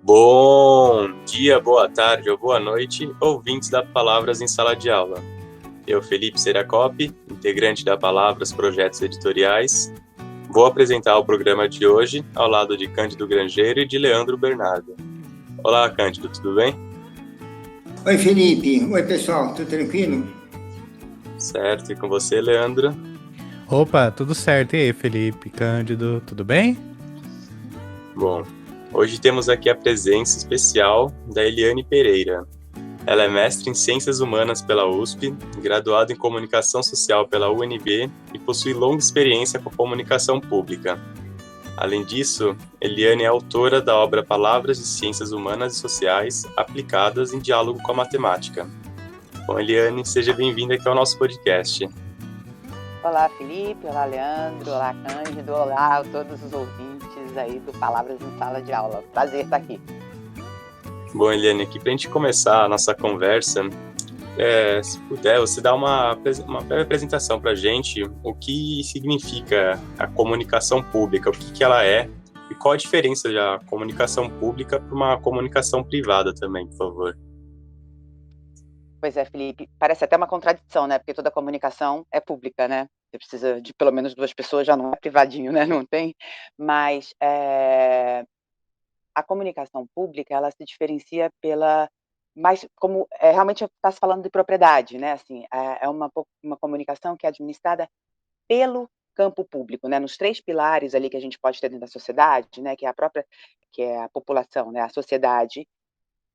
Bom dia, boa tarde ou boa noite, ouvintes da Palavras em Sala de Aula. Eu, Felipe Seracop, integrante da Palavras Projetos Editoriais, vou apresentar o programa de hoje ao lado de Cândido Grangeiro e de Leandro Bernardo. Olá, Cândido, tudo bem? Oi, Felipe. Oi, pessoal. Tudo tranquilo? Certo, e com você, Leandro? Opa, tudo certo. E aí, Felipe, Cândido, tudo bem? Bom, hoje temos aqui a presença especial da Eliane Pereira. Ela é mestre em Ciências Humanas pela USP, graduada em Comunicação Social pela UNB e possui longa experiência com comunicação pública. Além disso, Eliane é autora da obra Palavras de Ciências Humanas e Sociais aplicadas em diálogo com a matemática. Bom, Eliane, seja bem-vinda aqui ao nosso podcast. Olá, Felipe. Olá, Leandro. Olá, Cândido. Olá a todos os ouvintes aí do Palavras em Sala de Aula. Prazer estar aqui. Bom, Eliane, aqui para a gente começar a nossa conversa, se puder, você dá uma breve apresentação para a gente, o que significa a comunicação pública, o que ela é, e qual a diferença da comunicação pública para uma comunicação privada também, por favor. Pois é, Felipe. Parece até uma contradição, né? Porque toda comunicação é pública, né? Você precisa de pelo menos duas pessoas, já não é privadinho, né? Não tem? Mas a comunicação pública, ela se diferencia pela... Mas como realmente está se falando de propriedade, né? Assim, é uma comunicação que é administrada pelo campo público, né, nos três pilares ali que a gente pode ter dentro da sociedade, né, que é a população, né, a sociedade,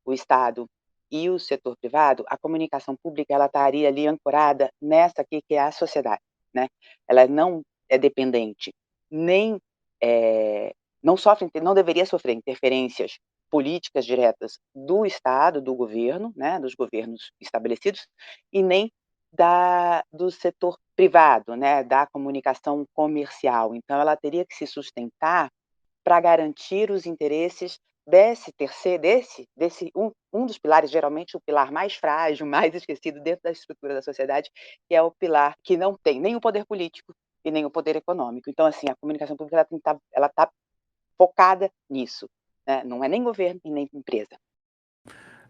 o Estado e o setor privado. A comunicação pública, ela estaria ali ancorada nessa aqui que é a sociedade, né? Ela não é dependente, nem não deveria sofrer interferências políticas diretas do Estado, do governo, né, dos governos estabelecidos, e nem do setor privado, né, da comunicação comercial. Então, ela teria que se sustentar para garantir os interesses um dos pilares, geralmente o pilar mais frágil, mais esquecido dentro da estrutura da sociedade, que é o pilar que não tem nem o poder político e nem o poder econômico. Então, assim, a comunicação pública ela está focada nisso, né? Não é nem governo e nem empresa.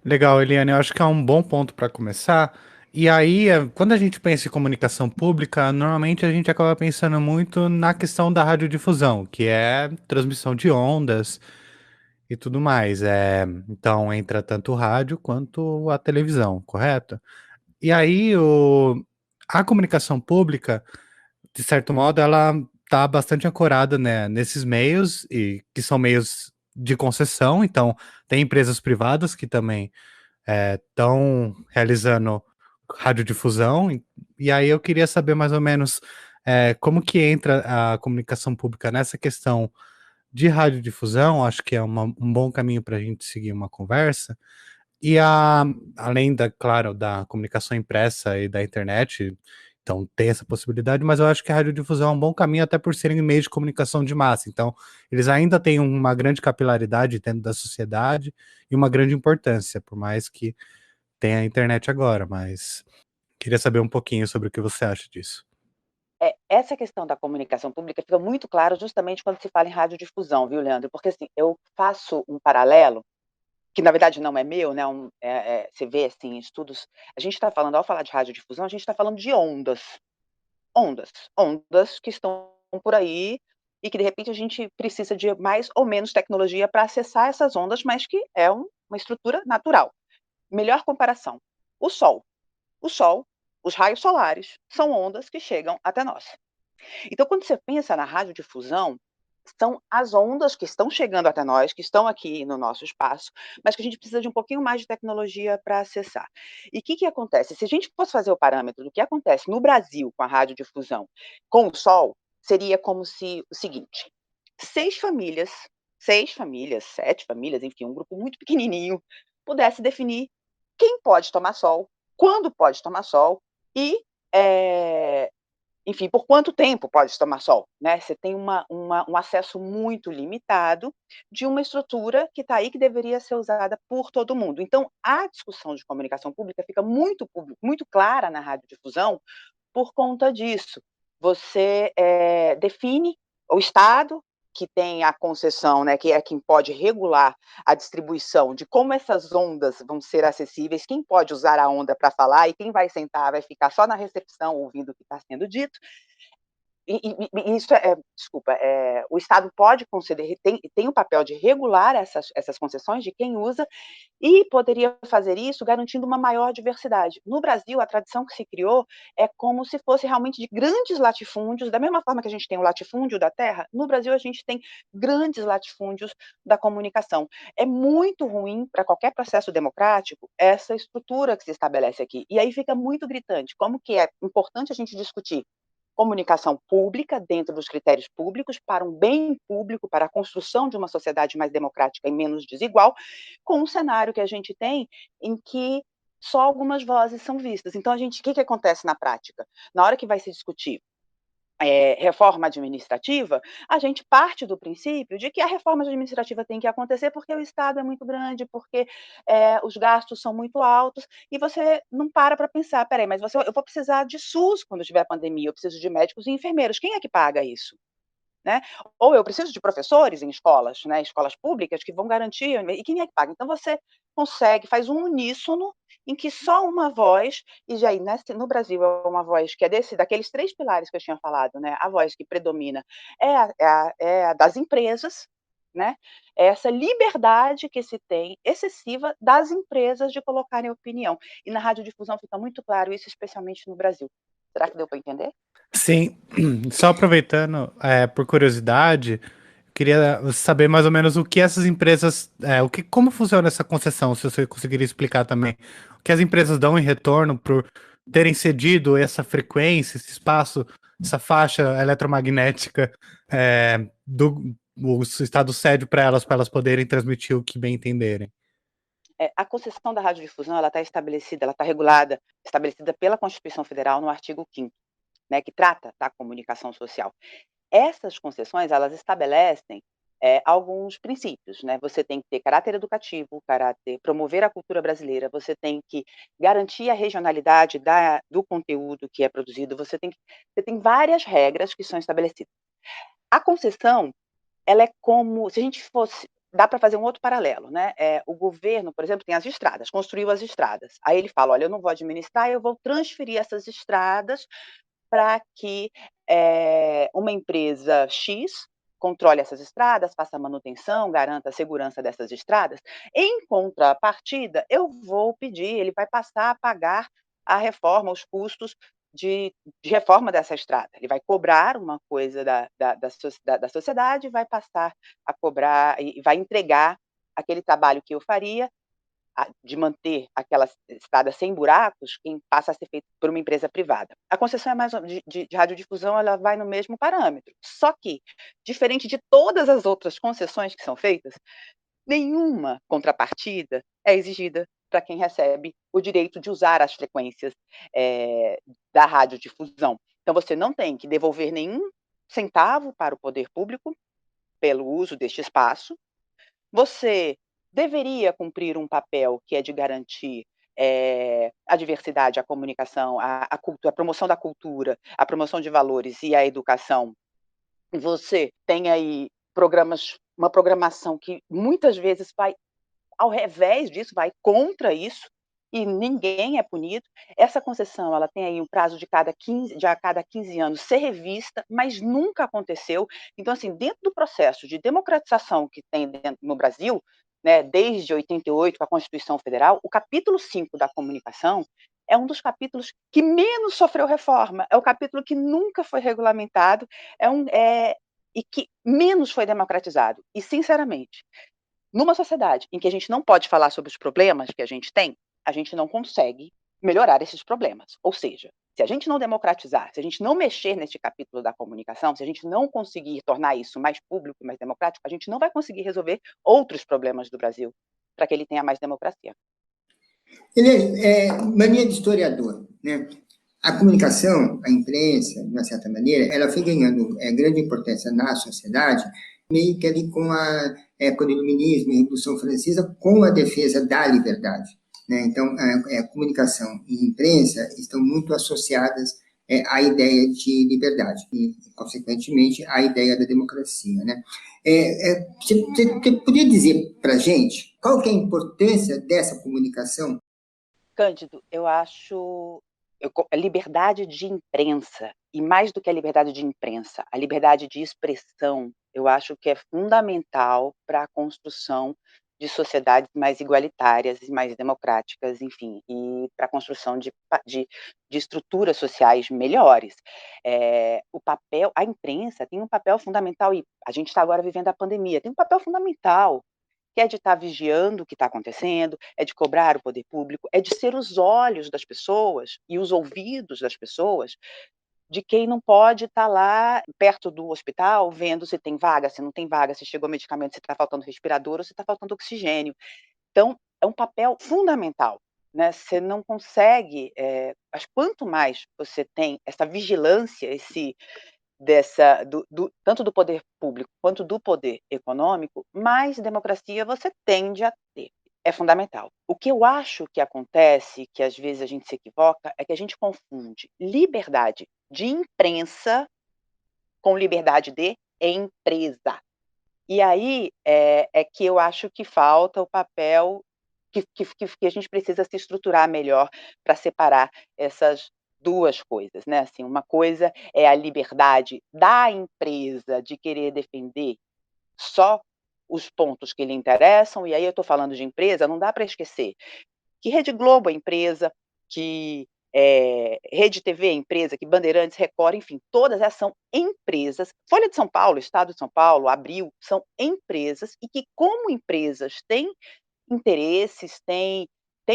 Legal, Eliane, eu acho que é um bom ponto para começar. E aí, quando a gente pensa em comunicação pública, normalmente a gente acaba pensando muito na questão da radiodifusão, que é transmissão de ondas e tudo mais. Então, entra tanto o rádio quanto a televisão, correto? E aí, a comunicação pública, de certo modo, ela está bastante ancorada, né, nesses meios, e que são meios de concessão. Então, tem empresas privadas que também estão realizando radiodifusão, e aí eu queria saber mais ou menos como que entra a comunicação pública nessa questão de radiodifusão. Acho que é um bom caminho para a gente seguir uma conversa. E além claro, da comunicação impressa e da internet, então tem essa possibilidade, mas eu acho que a radiodifusão é um bom caminho, até por serem meios de comunicação de massa. Então, eles ainda têm uma grande capilaridade dentro da sociedade e uma grande importância, por mais que tenha a internet agora, mas queria saber um pouquinho sobre o que você acha disso. Essa questão da comunicação pública fica muito claro justamente quando se fala em radiodifusão, viu, Leandro? Porque, assim, eu faço um paralelo, que na verdade não é meu, né, você vê, assim, estudos, a gente está falando, ao falar de radiodifusão, a gente está falando de ondas que estão por aí e que, de repente, a gente precisa de mais ou menos tecnologia para acessar essas ondas, mas que é uma estrutura natural. Melhor comparação, o Sol. O Sol, os raios solares, são ondas que chegam até nós. Então, quando você pensa na radiodifusão, são as ondas que estão chegando até nós, que estão aqui no nosso espaço, mas que a gente precisa de um pouquinho mais de tecnologia para acessar. E o que acontece? Se a gente fosse fazer o parâmetro do que acontece no Brasil com a radiodifusão com o Sol, seria como se o seguinte: 6 famílias, 7 famílias, enfim, um grupo muito pequenininho, pudesse definir quem pode tomar sol, quando pode tomar sol e enfim, por quanto tempo pode tomar sol, né? Você tem um acesso muito limitado de uma estrutura que está aí, que deveria ser usada por todo mundo. Então, a discussão de comunicação pública fica muito clara na radiodifusão por conta disso. Você define, o Estado que tem a concessão, né, que é quem pode regular a distribuição de como essas ondas vão ser acessíveis, quem pode usar a onda para falar e quem vai sentar vai ficar só na recepção ouvindo o que está sendo dito. E isso desculpa, o Estado pode conceder, tem o papel de regular essas concessões de quem usa, e poderia fazer isso garantindo uma maior diversidade. No Brasil, a tradição que se criou é como se fosse realmente de grandes latifúndios, da mesma forma que a gente tem o latifúndio da terra, no Brasil a gente tem grandes latifúndios da comunicação. É muito ruim para qualquer processo democrático essa estrutura que se estabelece aqui. E aí fica muito gritante como que é importante a gente discutir comunicação pública dentro dos critérios públicos para um bem público, para a construção de uma sociedade mais democrática e menos desigual, com um cenário que a gente tem em que só algumas vozes são vistas. Então, o que acontece na prática? Na hora que vai se discutir reforma administrativa, a gente parte do princípio de que a reforma administrativa tem que acontecer porque o Estado é muito grande, porque os gastos são muito altos, e você não para pensar, peraí, mas eu vou precisar de SUS quando tiver pandemia, eu preciso de médicos e enfermeiros, quem é que paga isso? Né? Ou eu preciso de professores em escolas, né, escolas públicas que vão garantir, e quem é que paga? Então você consegue, faz um uníssono em que só uma voz, e aí no Brasil é uma voz que é daqueles 3 pilares que eu tinha falado, né, a voz que predomina é a das empresas, né, é essa liberdade que se tem excessiva das empresas de colocarem opinião. E na radiodifusão fica muito claro isso, especialmente no Brasil. Será que deu para entender? Sim, só aproveitando, por curiosidade, eu queria saber mais ou menos o que essas empresas, como funciona essa concessão, se você conseguiria explicar também. O que as empresas dão em retorno por terem cedido essa frequência, esse espaço, essa faixa eletromagnética, o Estado cede para elas poderem transmitir o que bem entenderem. A concessão da radiodifusão, ela está estabelecida, ela está regulada, estabelecida pela Constituição Federal no artigo 5º, né, que trata da comunicação social. Essas concessões, elas estabelecem alguns princípios, né? Você tem que ter caráter educativo, promover a cultura brasileira, você tem que garantir a regionalidade do conteúdo que é produzido, você tem várias regras que são estabelecidas. A concessão, ela é como, se a gente fosse, dá para fazer um outro paralelo, né? O governo, por exemplo, tem as estradas, construiu as estradas. Aí ele fala, olha, eu não vou administrar, eu vou transferir essas estradas para que uma empresa X controle essas estradas, faça a manutenção, garanta a segurança dessas estradas. Em contrapartida, ele vai passar a pagar a reforma, os custos de reforma dessa estrada. Ele vai cobrar uma coisa da sociedade, vai passar a cobrar e vai entregar aquele trabalho que eu faria de manter aquela estrada sem buracos, quem passa a ser feito por uma empresa privada. A concessão de radiodifusão, ela vai no mesmo parâmetro. Só que, diferente de todas as outras concessões que são feitas, nenhuma contrapartida é exigida para quem recebe o direito de usar as frequências da radiodifusão. Então, você não tem que devolver nenhum centavo para o poder público pelo uso deste espaço. Você deveria cumprir um papel que é de garantir a diversidade, a comunicação, a promoção da cultura, a promoção de valores e a educação. Você tem aí uma programação que muitas vezes vai ao revés disso, vai contra isso, e ninguém é punido. Essa concessão, ela tem aí um prazo de a cada 15 anos ser revista, mas nunca aconteceu. Então, assim, dentro do processo de democratização que tem no Brasil, né, desde 88, com a Constituição Federal, o capítulo 5 da comunicação é um dos capítulos que menos sofreu reforma, é o capítulo que nunca foi regulamentado, e que menos foi democratizado. E, sinceramente, numa sociedade em que a gente não pode falar sobre os problemas que a gente não consegue melhorar esses problemas. Ou seja, se a gente não democratizar, se a gente não mexer neste capítulo da comunicação, se a gente não conseguir tornar isso mais público, mais democrático, a gente não vai conseguir resolver outros problemas do Brasil para que ele tenha mais democracia. Ele mania de historiador, né? A comunicação, a imprensa, de uma certa maneira, ela foi ganhando grande importância na sociedade, meio que ali com a época do Iluminismo e Revolução Francesa, com a defesa da liberdade, né? Então, a comunicação e a imprensa estão muito associadas a ideia de liberdade e, consequentemente, a ideia da democracia, né? Você poderia dizer para a gente qual que é a importância dessa comunicação? Cândido, eu acho a liberdade de imprensa, e mais do que a liberdade de imprensa, a liberdade de expressão, eu acho que é fundamental para a construção de sociedades mais igualitárias e mais democráticas, enfim, e para a construção de estruturas sociais melhores. A imprensa tem um papel fundamental, e a gente está agora vivendo a pandemia, tem um papel fundamental, que é de estar vigiando o que está acontecendo, é de cobrar o poder público, é de ser os olhos das pessoas e os ouvidos das pessoas, de quem não pode estar lá perto do hospital vendo se tem vaga, se não tem vaga, se chegou medicamento, se está faltando respirador ou se está faltando oxigênio. Então, é um papel fundamental, né? Você não consegue, mas quanto mais você tem essa vigilância, tanto do poder público quanto do poder econômico, mais democracia você tende a ter. É fundamental. O que eu acho que acontece, que às vezes a gente se equivoca, é que a gente confunde liberdade de imprensa com liberdade de empresa. E aí é que eu acho que falta o papel que a gente precisa se estruturar melhor para separar essas duas coisas, né? Assim, uma coisa é a liberdade da empresa de querer defender só os pontos que lhe interessam, e aí eu estou falando de empresa, não dá para esquecer que Rede Globo é empresa, que Rede TV é empresa, que Bandeirantes, Record, enfim, todas essas são empresas. Folha de São Paulo, Estado de São Paulo, Abril, são empresas e que, como empresas, têm interesses, têm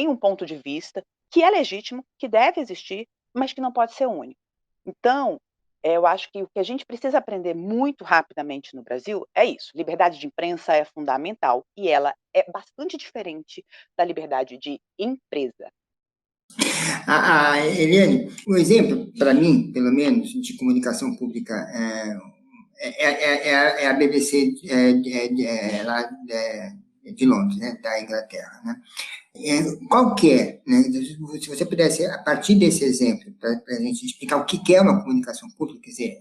um ponto de vista que é legítimo, que deve existir, mas que não pode ser único. Então, eu acho que o que a gente precisa aprender muito rapidamente no Brasil é isso: liberdade de imprensa é fundamental e ela é bastante diferente da liberdade de empresa. Eliane, um exemplo, para mim, pelo menos, de comunicação pública é a BBC lá de Londres, né, da Inglaterra, né? Qual que é, né, se você pudesse, a partir desse exemplo, para a gente explicar o que é uma comunicação pública, quer dizer,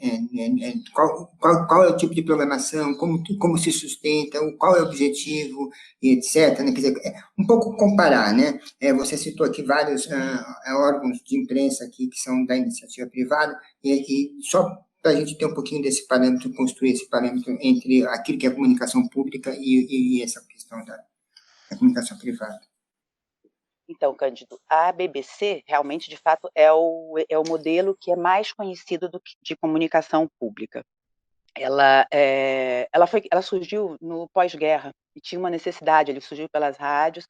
qual é o tipo de programação, como se sustenta, qual é o objetivo, e etc., né? Quer dizer, um pouco comparar, né? Você citou aqui vários órgãos de imprensa aqui que são da iniciativa privada, e só para a gente ter um pouquinho desse parâmetro, construir esse parâmetro entre aquilo que é a comunicação pública e essa questão da comunicação privada. Então, Cândido, a BBC realmente, de fato, é o modelo que é mais conhecido de comunicação pública. Ela surgiu no pós-guerra e tinha uma necessidade, ele surgiu pelas rádios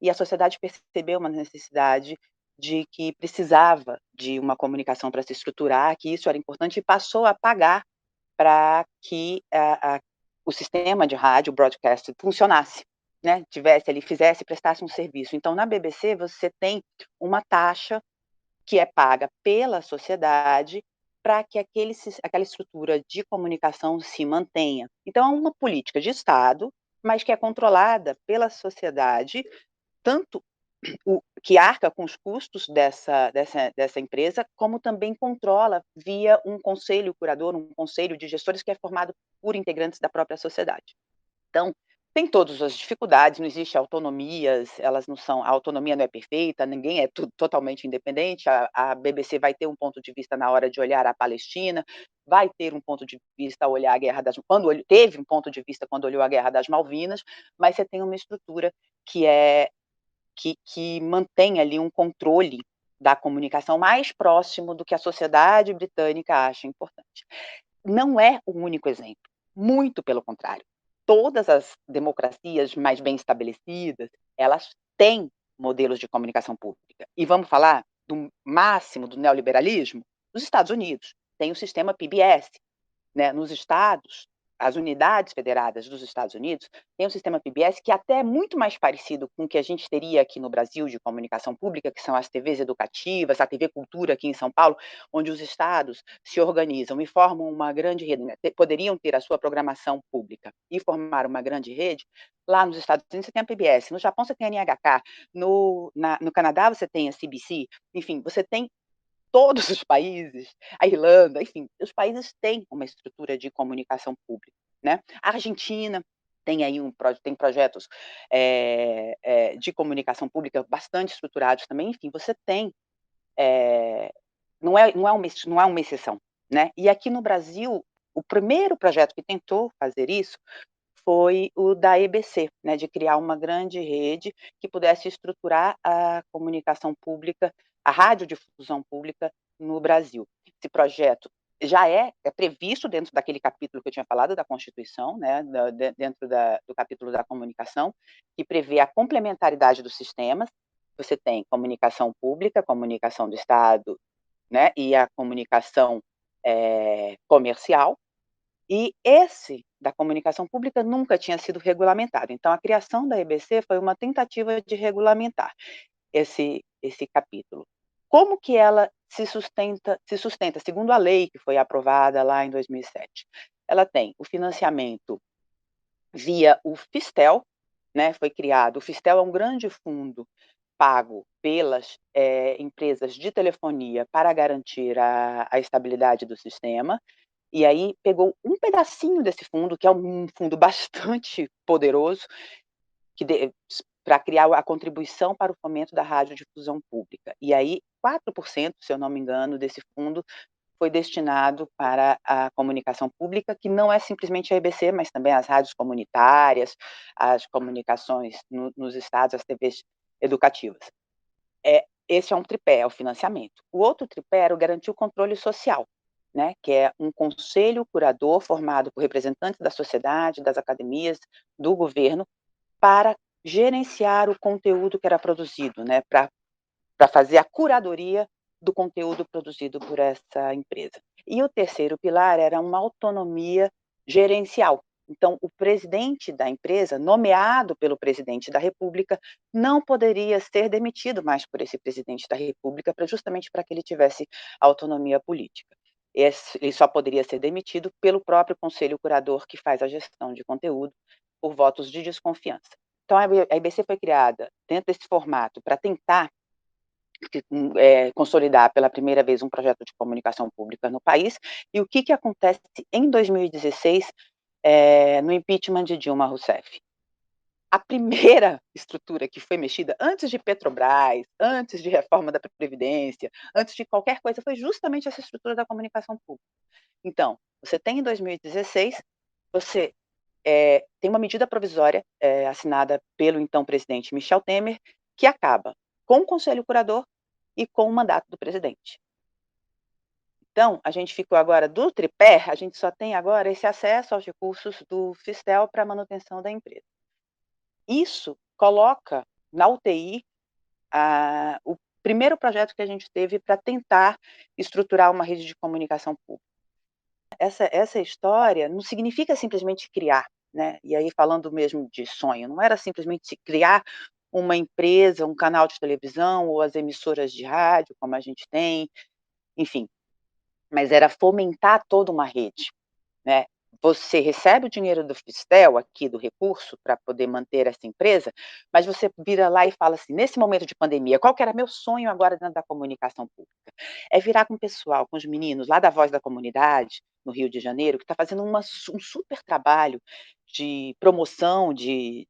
e a sociedade percebeu uma necessidade de que precisava de uma comunicação para se estruturar, que isso era importante e passou a pagar para que o sistema de rádio, o broadcast, funcionasse, né? Prestasse um serviço. Então, na BBC, você tem uma taxa que é paga pela sociedade para que aquela estrutura de comunicação se mantenha. Então, é uma política de Estado, mas que é controlada pela sociedade, tanto que arca com os custos dessa empresa, como também controla via um conselho curador, um conselho de gestores que é formado por integrantes da própria sociedade. Então, tem todas as dificuldades, não existe autonomias, a autonomia não é perfeita, ninguém é totalmente independente, a BBC vai ter um ponto de vista na hora de olhar a Palestina, vai ter um ponto de vista ao olhar a Guerra teve um ponto de vista quando olhou a Guerra das Malvinas, mas você tem uma estrutura que mantém ali um controle da comunicação mais próximo do que a sociedade britânica acha importante. Não é o único exemplo, muito pelo contrário. Todas as democracias mais bem estabelecidas, elas têm modelos de comunicação pública. E vamos falar do máximo do neoliberalismo? Os Estados Unidos tem o sistema PBS, né? Nos estados, as unidades federadas dos Estados Unidos têm um sistema PBS que até é muito mais parecido com o que a gente teria aqui no Brasil de comunicação pública, que são as TVs educativas, a TV Cultura aqui em São Paulo, onde os estados se organizam e formam uma grande rede, né? Poderiam ter a sua programação pública e formar uma grande rede. Lá nos Estados Unidos você tem a PBS, no Japão você tem a NHK, no Canadá você tem a CBC, enfim, você tem todos os países, a Irlanda, enfim, os países têm uma estrutura de comunicação pública, né? A Argentina tem aí tem projetos de comunicação pública bastante estruturados também, enfim, você tem, não é uma exceção, né? E aqui no Brasil, o primeiro projeto que tentou fazer isso foi o da EBC, né, de criar uma grande rede que pudesse estruturar a comunicação pública, a radiodifusão pública no Brasil. Esse projeto já é previsto dentro daquele capítulo que eu tinha falado da Constituição, né, dentro do capítulo da comunicação, que prevê a complementaridade dos sistemas. Você tem comunicação pública, comunicação do Estado, né, e a comunicação comercial. E esse da comunicação pública nunca tinha sido regulamentado. Então, a criação da EBC foi uma tentativa de regulamentar esse capítulo. Como que ela se sustenta? Segundo a lei que foi aprovada lá em 2007. Ela tem o financiamento via o Fistel, né? Foi criado. O Fistel é um grande fundo pago pelas empresas de telefonia para garantir a estabilidade do sistema. E aí pegou um pedacinho desse fundo, que é um fundo bastante poderoso, para criar a contribuição para o fomento da radiodifusão pública. E aí 4%, se eu não me engano, desse fundo foi destinado para a comunicação pública, que não é simplesmente a EBC, mas também as rádios comunitárias, as comunicações nos estados, as TVs educativas. Esse é um tripé, é o financiamento. O outro tripé era o garantir o controle social, né, que é um conselho curador formado por representantes da sociedade, das academias, do governo, para gerenciar o conteúdo que era produzido, né, para fazer a curadoria do conteúdo produzido por essa empresa. E o terceiro pilar era uma autonomia gerencial. Então, o presidente da empresa, nomeado pelo presidente da República, não poderia ser demitido mais por esse presidente da República, justamente para que ele tivesse autonomia política. Ele só poderia ser demitido pelo próprio conselho curador, que faz a gestão de conteúdo, por votos de desconfiança. Então, a EBC foi criada dentro desse formato para tentar consolidar pela primeira vez um projeto de comunicação pública no país. E o que acontece em 2016, no impeachment de Dilma Rousseff? A primeira estrutura que foi mexida antes de Petrobras, antes de reforma da Previdência, antes de qualquer coisa, foi justamente essa estrutura da comunicação pública. Então, você tem em 2016, você tem uma medida provisória assinada pelo então presidente Michel Temer, que acaba com o Conselho Curador e com o mandato do presidente. Então, a gente ficou agora do tripé, a gente só tem agora esse acesso aos recursos do Fistel para a manutenção da empresa. Isso coloca na UTI o primeiro projeto que a gente teve para tentar estruturar uma rede de comunicação pública. Essa história não significa simplesmente criar, né? E aí falando mesmo de sonho, não era simplesmente criar uma empresa, um canal de televisão ou as emissoras de rádio, como a gente tem, enfim, mas era fomentar toda uma rede, né? Você recebe o dinheiro do Fistel, aqui do recurso, para poder manter essa empresa, mas você vira lá e fala assim, nesse momento de pandemia, qual que era meu sonho agora dentro da comunicação pública? É virar com o pessoal, com os meninos lá da Voz da Comunidade, no Rio de Janeiro, que está fazendo um super trabalho de promoção de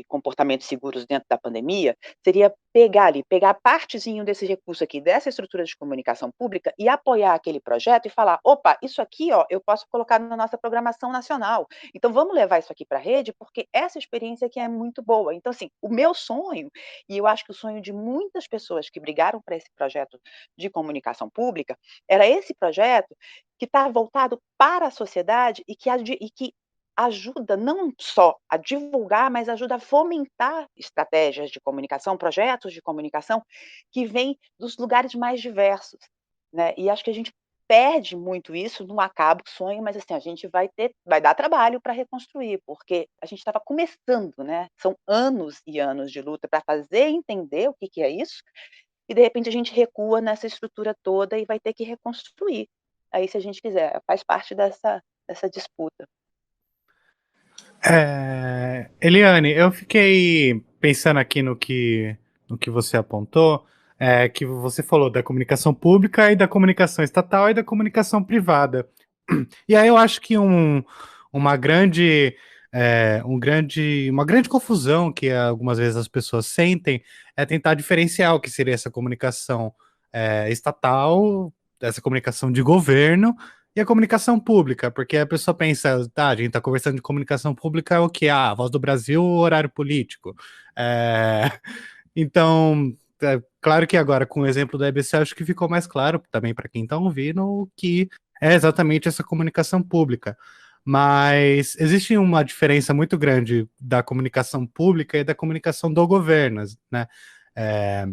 comportamentos seguros dentro da pandemia, seria pegar partezinho desse recurso aqui, dessa estrutura de comunicação pública e apoiar aquele projeto e falar, opa, isso aqui, ó, eu posso colocar na nossa programação nacional. Então vamos levar isso aqui para a rede, porque essa experiência aqui é muito boa. Então, assim, o meu sonho, e eu acho que o sonho de muitas pessoas que brigaram para esse projeto de comunicação pública, era esse projeto que está voltado para a sociedade e que ajuda não só a divulgar, mas ajuda a fomentar estratégias de comunicação, projetos de comunicação que vêm dos lugares mais diversos, né? E acho que a gente perde muito isso, não acaba o sonho, mas assim, a gente vai dar trabalho para reconstruir, porque a gente estava começando, né? São anos e anos de luta para fazer entender o que é isso, e de repente a gente recua nessa estrutura toda e vai ter que reconstruir. Aí, se a gente quiser, faz parte dessa disputa. Eliane, eu fiquei pensando aqui no que você apontou. que você falou da comunicação pública e da comunicação estatal e da comunicação privada. E aí eu acho que uma grande, uma grande confusão que algumas vezes as pessoas sentem é tentar diferenciar o que seria essa comunicação estatal, essa comunicação de governo e a comunicação pública, porque a pessoa pensa, tá, a gente está conversando de comunicação pública, é o que? Ah, Voz do Brasil, horário político. É, então, claro que agora, com o exemplo da EBC, acho que ficou mais claro também para quem está ouvindo o que é exatamente essa comunicação pública. Mas existe uma diferença muito grande da comunicação pública e da comunicação do governo, né? É,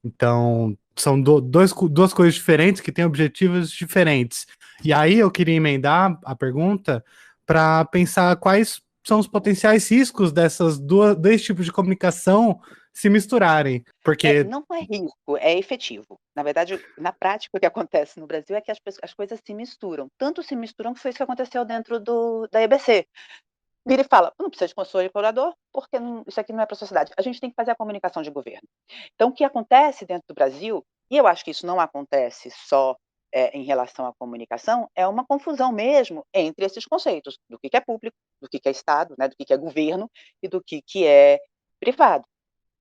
então, são duas coisas diferentes que têm objetivos diferentes. E aí eu queria emendar a pergunta para pensar quais são os potenciais riscos dois tipos de comunicação se misturarem, porque Não é risco, é efetivo. Na verdade, na prática, o que acontece no Brasil é que as coisas se misturam. Tanto se misturam que foi isso que aconteceu dentro da EBC. Vira e fala: "Não precisa de consultor colaborador, porque isso aqui não é para a sociedade. A gente tem que fazer a comunicação de governo". Então, o que acontece dentro do Brasil, e eu acho que isso não acontece só em relação à comunicação, é uma confusão mesmo entre esses conceitos, do que é público, do que é Estado, né, do que é governo e do que é privado.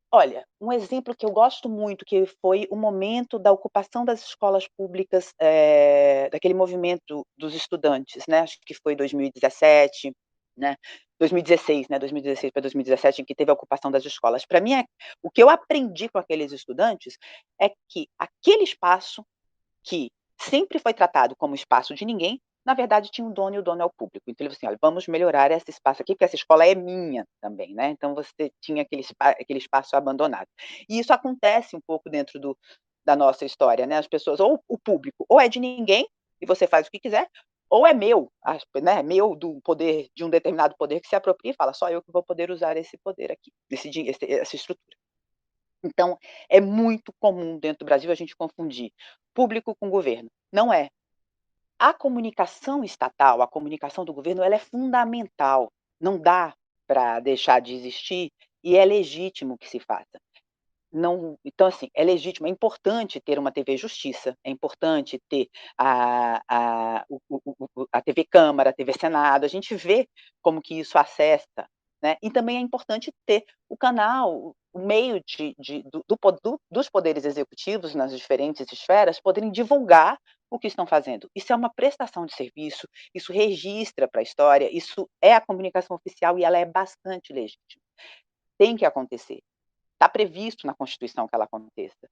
Olha, um exemplo que eu gosto muito, que foi o momento da ocupação das escolas públicas, daquele movimento dos estudantes, né, acho que foi 2017, né, 2016, né, 2016 para 2017, em que teve a ocupação das escolas. Para mim, o que eu aprendi com aqueles estudantes é que aquele espaço, que sempre foi tratado como espaço de ninguém, na verdade tinha um dono e o dono é o público. Então ele falou assim: "Olha, vamos melhorar esse espaço aqui, porque essa escola é minha também", né, então você tinha aquele espaço abandonado. E isso acontece um pouco dentro da nossa história, né, as pessoas, ou o público ou é de ninguém, e você faz o que quiser, ou é meu, né, meu, do poder, de um determinado poder, que se apropria e fala: "Só eu que vou poder usar esse poder aqui, essa estrutura". Então, é muito comum dentro do Brasil a gente confundir público com governo. Não é. A comunicação estatal, a comunicação do governo, ela é fundamental. Não dá para deixar de existir, e é legítimo que se faça. Não, então, assim, é legítimo, é importante ter uma TV Justiça, é importante ter a TV Câmara, a TV Senado, a gente vê como que isso acessa, né, e também é importante ter o canal, o meio dos poderes executivos nas diferentes esferas poderem divulgar o que estão fazendo. Isso é uma prestação de serviço, isso registra para a história, isso é a comunicação oficial e ela é bastante legítima. Tem que acontecer. Está previsto na Constituição que ela aconteça.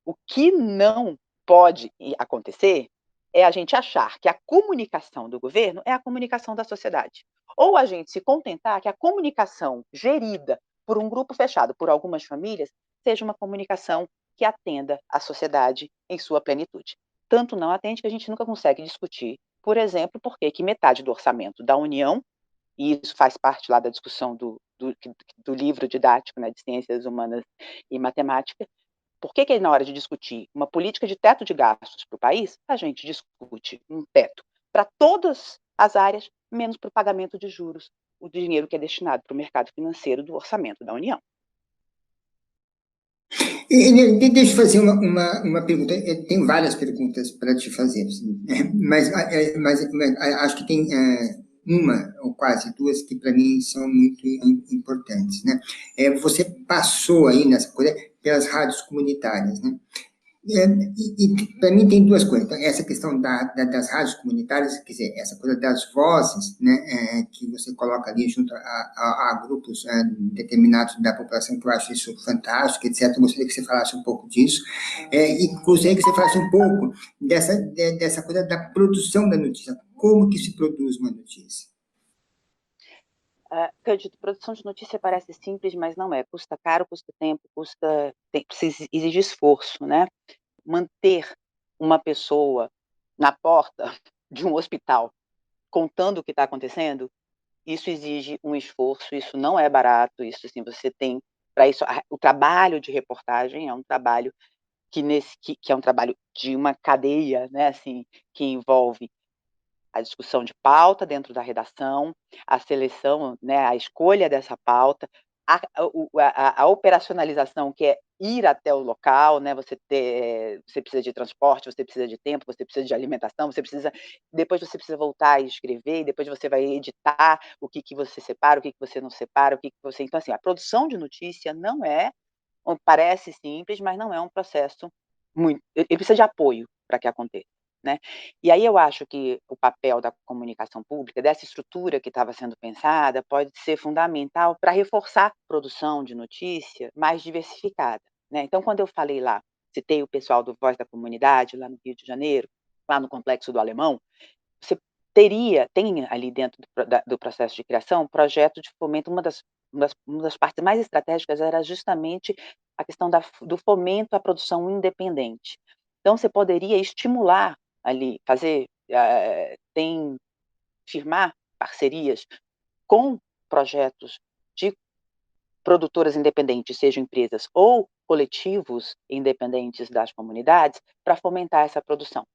O que não pode acontecer é a gente achar que a comunicação do governo é a comunicação da sociedade. Ou a gente se contentar que a comunicação gerida por um grupo fechado, por algumas famílias, seja uma comunicação que atenda à sociedade em sua plenitude. Tanto não atende que a gente nunca consegue discutir, por exemplo, por que metade do orçamento da União, e isso faz parte lá da discussão do livro didático, né, de Ciências Humanas e Matemática. Por que na hora de discutir uma política de teto de gastos para o país, a gente discute um teto para todas as áreas, menos para o pagamento de juros, o dinheiro que é destinado para o mercado financeiro do orçamento da União? Deixa eu fazer uma pergunta. Eu tenho várias perguntas para te fazer, assim, né? Mas acho que tem uma ou quase duas que para mim são muito importantes, né? Você passou aí nessa coisa pelas rádios comunitárias, né? E para mim tem duas coisas. Então, essa questão das rádios comunitárias, quer dizer, essa coisa das vozes, né, que você coloca ali junto a grupos determinados da população, que eu acho isso fantástico, etc. Eu gostaria que você falasse um pouco disso. E gostaria que você falasse um pouco dessa coisa da produção da notícia. Como que se produz uma notícia? Cândido, produção de notícia parece simples, mas não é. Custa caro, custa tempo, exige esforço, né? Manter uma pessoa na porta de um hospital contando o que está acontecendo, isso exige um esforço, isso não é barato, isso assim, você tem, para isso, o trabalho de reportagem é um trabalho que é um trabalho de uma cadeia, né, assim, que envolve a discussão de pauta dentro da redação, a seleção, né, a escolha dessa pauta, a operacionalização, que é ir até o local, né? Você precisa de transporte, você precisa de tempo, você precisa de alimentação, depois você precisa voltar e escrever, e depois você vai editar o que você separa, o que você não separa, então assim, a produção de notícia não parece simples, mas não é um processo muito, ele precisa de apoio para que aconteça, né? E aí eu acho que o papel da comunicação pública, dessa estrutura que estava sendo pensada, pode ser fundamental para reforçar a produção de notícia mais diversificada, né? Então, quando eu falei lá, citei o pessoal do Voz da Comunidade, lá no Rio de Janeiro, lá no Complexo do Alemão, você tem ali dentro do processo de criação, projeto de fomento, uma das partes mais estratégicas era justamente a questão do fomento à produção independente. Então, você poderia estimular ali, firmar parcerias com projetos de produtoras independentes, sejam empresas ou coletivos independentes das comunidades, para fomentar essa produção.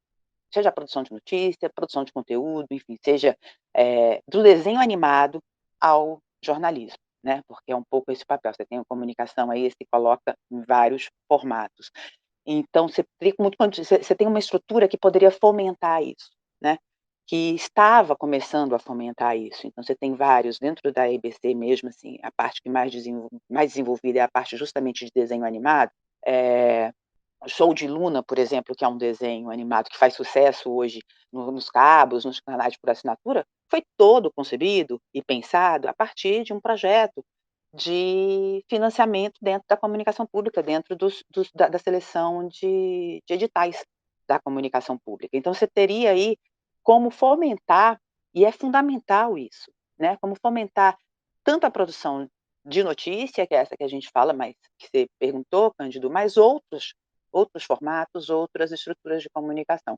Seja a produção de notícia, produção de conteúdo, enfim, seja do desenho animado ao jornalismo, né? Porque é um pouco esse papel. Você tem a comunicação aí, se coloca em vários formatos. Então, você tem uma estrutura que poderia fomentar isso, né? Que estava começando a fomentar isso. Então, você tem vários, dentro da EBC mesmo, assim, a parte que mais desenvolvida é a parte justamente de desenho animado. O Show de Luna, por exemplo, que é um desenho animado que faz sucesso hoje nos cabos, nos canais por assinatura, foi todo concebido e pensado a partir de um projeto de financiamento dentro da comunicação pública, dentro da seleção de editais da comunicação pública. Então, você teria aí como fomentar, e é fundamental isso, né? Como fomentar tanto a produção de notícia, que é essa que a gente fala, mas que você perguntou, Cândido, mas outros formatos, outras estruturas de comunicação.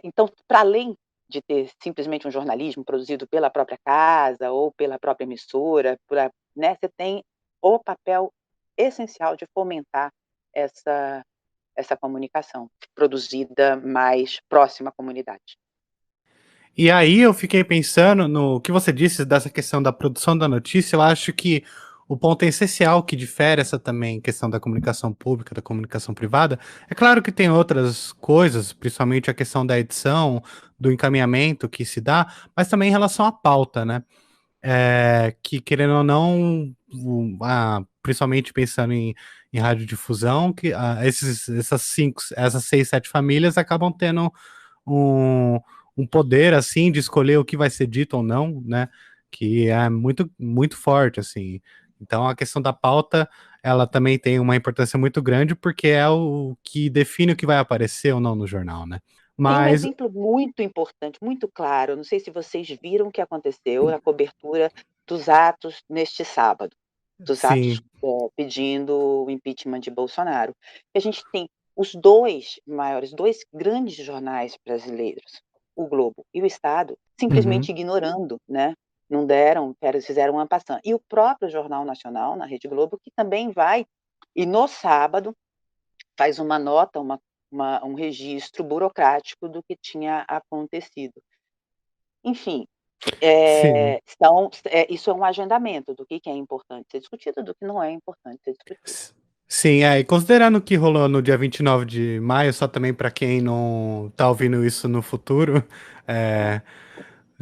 Então, para além de ter simplesmente um jornalismo produzido pela própria casa ou pela própria emissora, né, você tem o papel essencial de fomentar essa comunicação produzida mais próxima à comunidade. E aí eu fiquei pensando no que você disse dessa questão da produção da notícia. Eu acho que o ponto essencial que difere essa também questão da comunicação pública, da comunicação privada, é claro que tem outras coisas, principalmente a questão da edição, do encaminhamento que se dá, mas também em relação à pauta, né? Que querendo ou não, principalmente pensando em radiodifusão, que essas 6, 7 famílias acabam tendo um, um poder, assim, de escolher o que vai ser dito ou não, né? Que é muito, muito forte, assim. Então, a questão da pauta, ela também tem uma importância muito grande, porque é o que define o que vai aparecer ou não no jornal, né? Tem um Mas, exemplo muito importante, muito claro, não sei se vocês viram o que aconteceu na cobertura dos atos neste sábado, dos atos sim, pedindo o impeachment de Bolsonaro. A gente tem os dois grandes jornais brasileiros, o Globo e o Estado, uhum, simplesmente ignorando, né? Não fizeram uma passant. E o próprio Jornal Nacional, na Rede Globo, que também vai, e no sábado, faz uma nota, um registro burocrático do que tinha acontecido. Enfim, sim. isso é um agendamento do que é importante ser discutido, do que não é importante ser discutido. Sim, e considerando o que rolou no dia 29 de maio, só também para quem não tá ouvindo isso no futuro, é,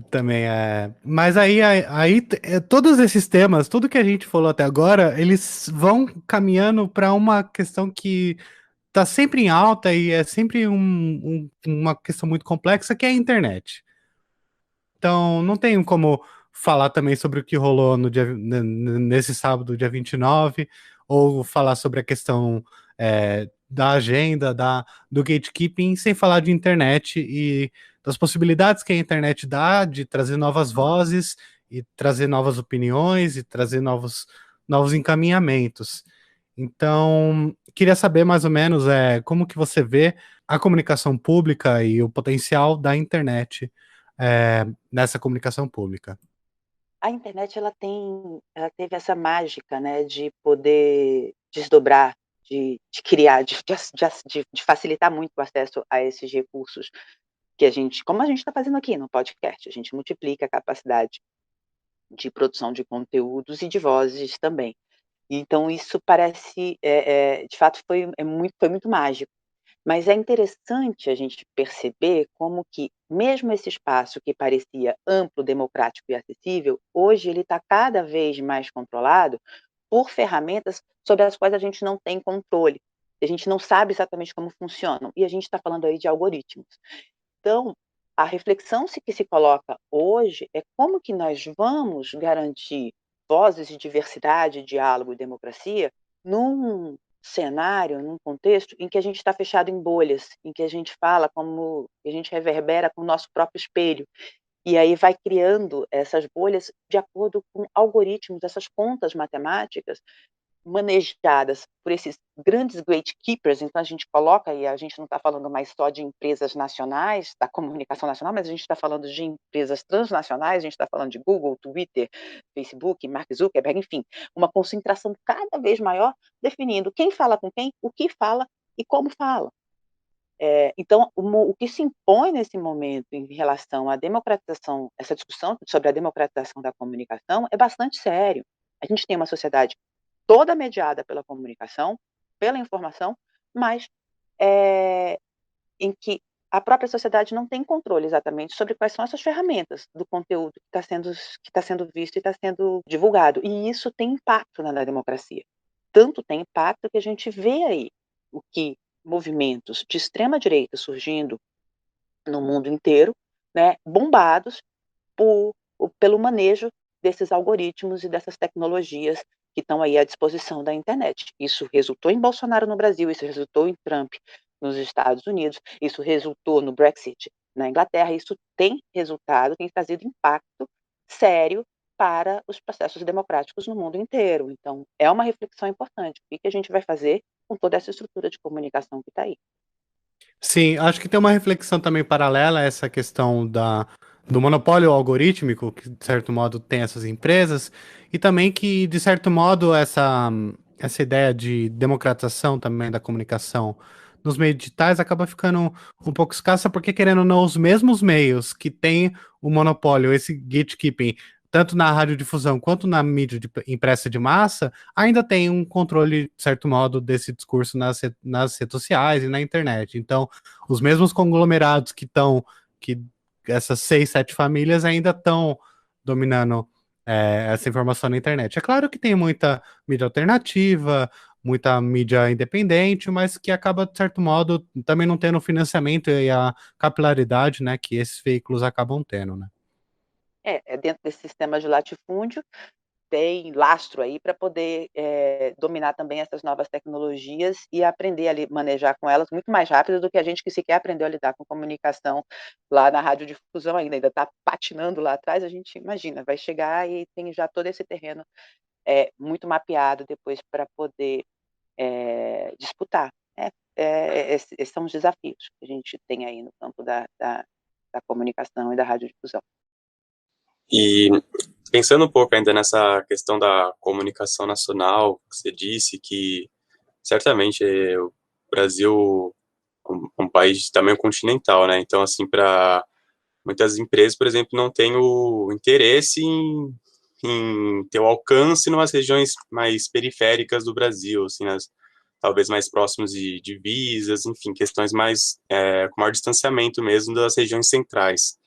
também é. Mas todos esses temas, tudo que a gente falou até agora, eles vão caminhando para uma questão que tá sempre em alta e é sempre uma questão muito complexa, que é a internet. Então, não tenho como falar também sobre o que rolou nesse sábado, dia 29, ou falar sobre a questão da agenda, do gatekeeping, sem falar de internet e das possibilidades que a internet dá de trazer novas vozes e trazer novas opiniões e trazer novos encaminhamentos. Então, queria saber mais ou menos como que você vê a comunicação pública e o potencial da internet nessa comunicação pública. A internet ela teve essa mágica, né, de poder desdobrar, de criar, de facilitar muito o acesso a esses recursos que como a gente está fazendo aqui no podcast, a gente multiplica a capacidade de produção de conteúdos e de vozes também. Então isso parece, de fato foi muito mágico. Mas é interessante a gente perceber como que, mesmo esse espaço que parecia amplo, democrático e acessível, hoje ele está cada vez mais controlado por ferramentas sobre as quais a gente não tem controle. A gente não sabe exatamente como funcionam. E a gente está falando aí de algoritmos. Então, a reflexão que se coloca hoje é como que nós vamos garantir vozes de diversidade, diálogo e democracia num cenário, num contexto em que a gente está fechado em bolhas, em que a gente fala como, a gente reverbera com o nosso próprio espelho. E aí vai criando essas bolhas de acordo com algoritmos, essas contas matemáticas manejadas por esses grandes gatekeepers. Então a gente coloca, e a gente não está falando mais só de empresas nacionais, da comunicação nacional, mas a gente está falando de empresas transnacionais, a gente está falando de Google, Twitter, Facebook, Mark Zuckerberg, enfim, uma concentração cada vez maior definindo quem fala com quem, o que fala e como fala. Então, o que se impõe nesse momento em relação à democratização, essa discussão sobre a democratização da comunicação é bastante sério. A gente tem uma sociedade toda mediada pela comunicação, pela informação, mas em que a própria sociedade não tem controle exatamente sobre quais são essas ferramentas do conteúdo que está sendo visto e está sendo divulgado. E isso tem impacto na democracia. Tanto tem impacto que a gente vê aí o que movimentos de extrema direita surgindo no mundo inteiro, né, bombados pelo manejo desses algoritmos e dessas tecnologias que estão aí à disposição da internet. Isso resultou em Bolsonaro no Brasil, isso resultou em Trump nos Estados Unidos, isso resultou no Brexit na Inglaterra, isso tem resultado, tem trazido impacto sério para os processos democráticos no mundo inteiro. Então, é uma reflexão importante. O que a gente vai fazer com toda essa estrutura de comunicação que está aí? Sim, acho que tem uma reflexão também paralela a essa questão do monopólio algorítmico, que de certo modo tem essas empresas, e também que, de certo modo, essa ideia de democratização também da comunicação nos meios digitais acaba ficando um pouco escassa, porque, querendo ou não, os mesmos meios que têm o monopólio, esse gatekeeping, tanto na radiodifusão quanto na mídia impressa de massa, ainda tem um controle, de certo modo, desse discurso nas redes sociais e na internet. Então, os mesmos conglomerados que essas 6, 7 famílias ainda estão dominando essa informação na internet. É claro que tem muita mídia alternativa, muita mídia independente, mas que acaba, de certo modo, também não tendo o financiamento e a capilaridade, né, que esses veículos acabam tendo, né? Dentro desse sistema de latifúndio, tem lastro aí para poder dominar também essas novas tecnologias e aprender a manejar com elas muito mais rápido do que a gente que sequer aprendeu a lidar com comunicação lá na radiodifusão ainda está patinando lá atrás, a gente imagina, vai chegar e tem já todo esse terreno muito mapeado depois para poder disputar. Esses são os desafios que a gente tem aí no campo da comunicação e da radiodifusão. E pensando um pouco ainda nessa questão da comunicação nacional, que você disse que certamente o Brasil um país de tamanho continental, né? Então, assim, para muitas empresas, por exemplo, não têm o interesse em ter o alcance em umas regiões mais periféricas do Brasil, assim, talvez mais próximos de divisas, enfim, questões mais com maior distanciamento mesmo das regiões centrais.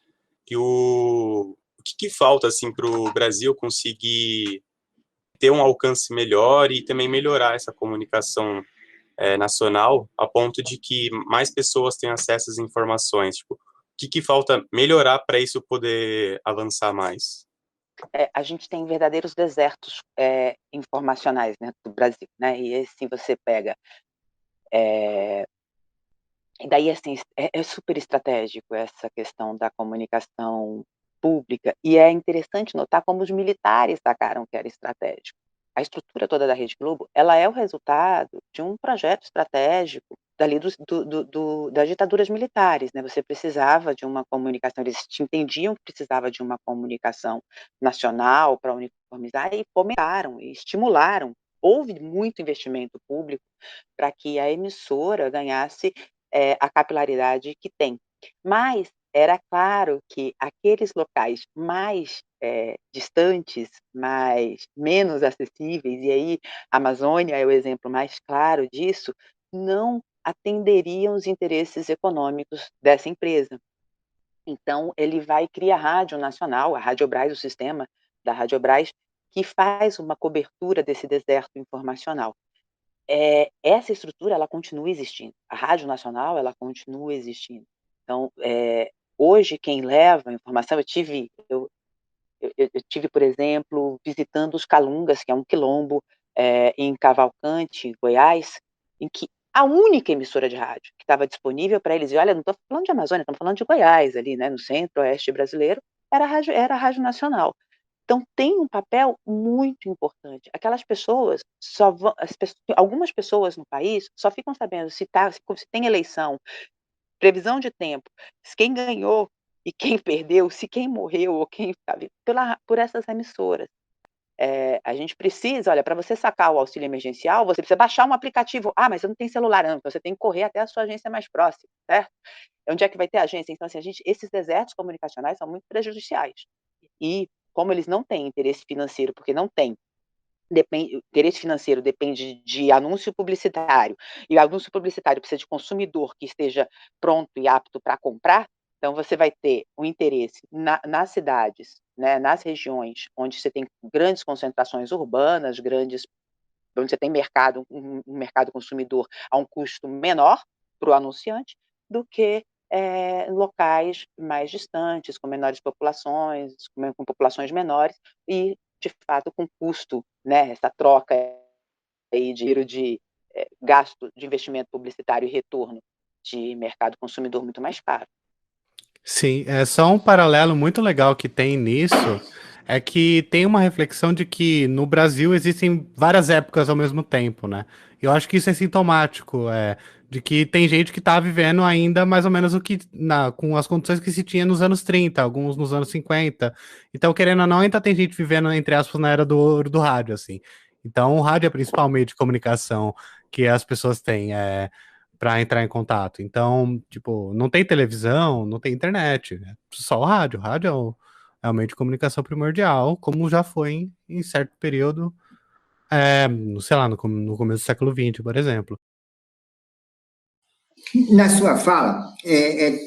E o que falta assim para o Brasil conseguir ter um alcance melhor e também melhorar essa comunicação nacional a ponto de que mais pessoas tenham acesso às informações? Tipo, o que falta melhorar para isso poder avançar mais? A gente tem verdadeiros desertos informacionais, né, do Brasil, né? E assim você pega e daí assim é super estratégico essa questão da comunicação pública e é interessante notar como os militares sacaram que era estratégico. A estrutura toda da Rede Globo, ela é o resultado de um projeto estratégico dali das ditaduras militares, né, você precisava de uma comunicação, eles entendiam que precisava de uma comunicação nacional para uniformizar e fomentaram e estimularam. Houve muito investimento público para que a emissora ganhasse, a capilaridade que tem. Mas era claro que aqueles locais mais distantes, mas menos acessíveis, e aí a Amazônia é o exemplo mais claro disso, não atenderiam os interesses econômicos dessa empresa. Então, ele vai criar a Rádio Nacional, a Radiobras, o sistema da Radiobras, que faz uma cobertura desse deserto informacional. Essa estrutura, ela continua existindo. A Rádio Nacional, ela continua existindo. Então, hoje, quem leva a informação, eu tive, por exemplo, visitando os Calungas, que é um quilombo em Cavalcante, Goiás, em que a única emissora de rádio que estava disponível para eles, e olha, não estou falando de Amazônia, estamos falando de Goiás, ali, né, no centro-oeste brasileiro, era a Rádio Nacional. Então, tem um papel muito importante. Aquelas pessoas só vão, algumas pessoas no país só ficam sabendo se tem eleição, previsão de tempo, quem ganhou e quem perdeu, se quem morreu ou quem sabe, por essas emissoras. A gente precisa, olha, para você sacar o auxílio emergencial, você precisa baixar um aplicativo. Ah, mas eu não tenho celular, não. Então você tem que correr até a sua agência mais próxima, certo? Onde é que vai ter agência? Então, assim, esses desertos comunicacionais são muito prejudiciais. E como eles não têm interesse financeiro, porque não tem, interesse financeiro depende de anúncio publicitário, e o anúncio publicitário precisa de consumidor que esteja pronto e apto para comprar, então você vai ter o interesse nas cidades, né, nas regiões onde você tem grandes concentrações urbanas, onde você tem um mercado consumidor a um custo menor para o anunciante, do que locais mais distantes, com menores populações, com populações menores, e de fato com custo, né, essa troca aí de gasto de investimento publicitário e retorno de mercado consumidor muito mais caro. Sim, é só um paralelo muito legal que tem nisso, é que tem uma reflexão de que no Brasil existem várias épocas ao mesmo tempo, né? E eu acho que isso é sintomático, de que tem gente que tá vivendo ainda mais ou menos com as condições que se tinha nos anos 30, alguns nos anos 50. Então, querendo ou não, ainda tem gente vivendo, entre aspas, na era do ouro do rádio, assim. Então, o rádio é o principal meio de comunicação que as pessoas têm. Para entrar em contato. Então, tipo, não tem televisão, não tem internet, é só o rádio. O rádio é o meio de comunicação primordial, como já foi em certo período, sei lá, no começo do século XX, por exemplo. Na sua fala,